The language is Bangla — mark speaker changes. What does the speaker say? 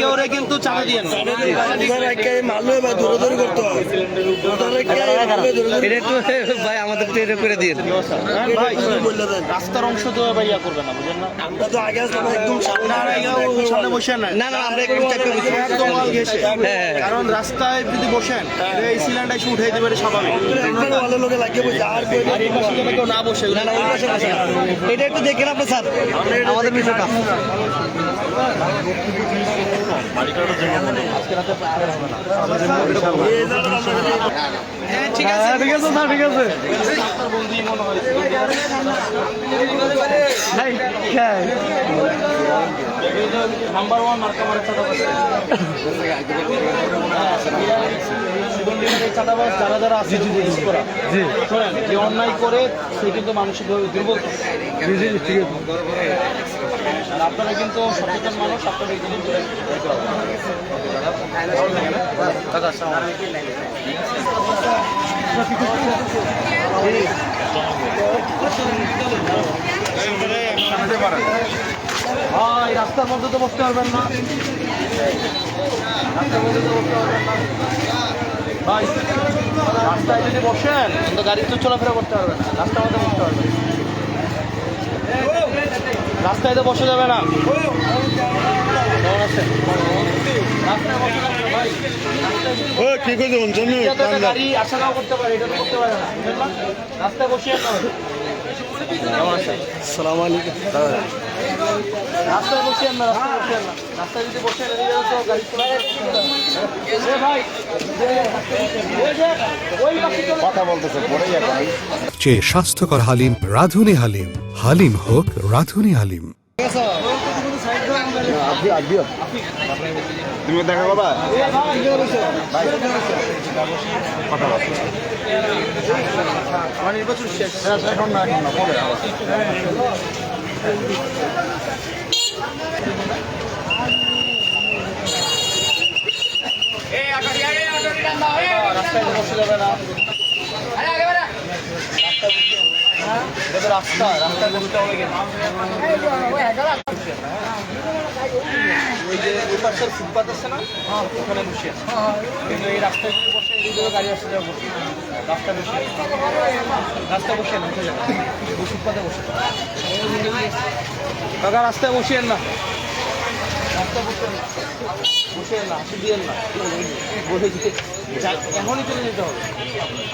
Speaker 1: কেউ রে কিন্তু চাঁদা দিয়ে ভাই আমাদের তো এটা করে দিয়ে রাস্তার অংশ তো ভাই ইয়া করবে না বুঝেন না আমরা তো আগে একদম সামনে বসে না না না আমরা একটু চেক করে একদম ওয়াল ঘেসে কারণ রাস্তায় যদি বসেন এই সিলিন্ডার এসে উঠাই দিবে স্বাভাবিক ভালো লোকে লাগিয়ে বসে আর এই পাশে যদি কেউ না বসে না না ওই পাশে বসে এটা একটু দেখেন আপনি স্যার আমাদের বিষয়টা ঠিক আছে স্যার ঠিক আছে নাম্বার 1 মার্কা মারা চাঁদাবাজ যারা যারা আছে শোনেন যে অন্যায় করে সে কিন্তু মানসিক ভাবে দুর্বল আপনারা কিন্তু সচেতন মানুষ আপনারা ভাই রাস্তার মধ্যে তো বসতে পারবেন না রাস্তার মধ্যে তো বসতে পারবেন না ভাই রাস্তায় যদি বসেন কিন্তু গাড়ি তো চলাফেরা করতে পারবেন না রাস্তার মধ্যে বসতে পারবেন রাস্তায় তো বসে যাবে না কেমন আছেন রাস্তায় বসে যাবে না ভাই গাড়ি আসা যাওয়া করতে পারে এটা তো করতে পারে না রাস্তায় বসে কেমন আছেন আসসালামু আলাইকুম রাস্তায় বসে না রাস্তায় যদি বসে তো গাড়ি কথা বলতেছে
Speaker 2: চেয়ে স্বাস্থ্যকর হালিম রাঁধুনি হালিম হালিম হোক রাঁধুনি হালিম
Speaker 3: তুমি দেখা করবা
Speaker 1: আমার নির্বাচন শেষ
Speaker 3: এখন না পরে
Speaker 1: রাস্তায় বসে যাবে না রাস্তায় বসতে হবে ওই যে ওই পাশের ফুটপাথ আছে না ওখানে বসে কিন্তু এই রাস্তায় যদি বসে এই গাড়ি আসতে যাবে বসে রাস্তায় বসে না উঠে যাবে ফুটপাথে বসে কাকা রাস্তায় বসিয়েন না রাস্তায় বসে না আসে দিয়েন না বলে এখনই চলে যেতে হবে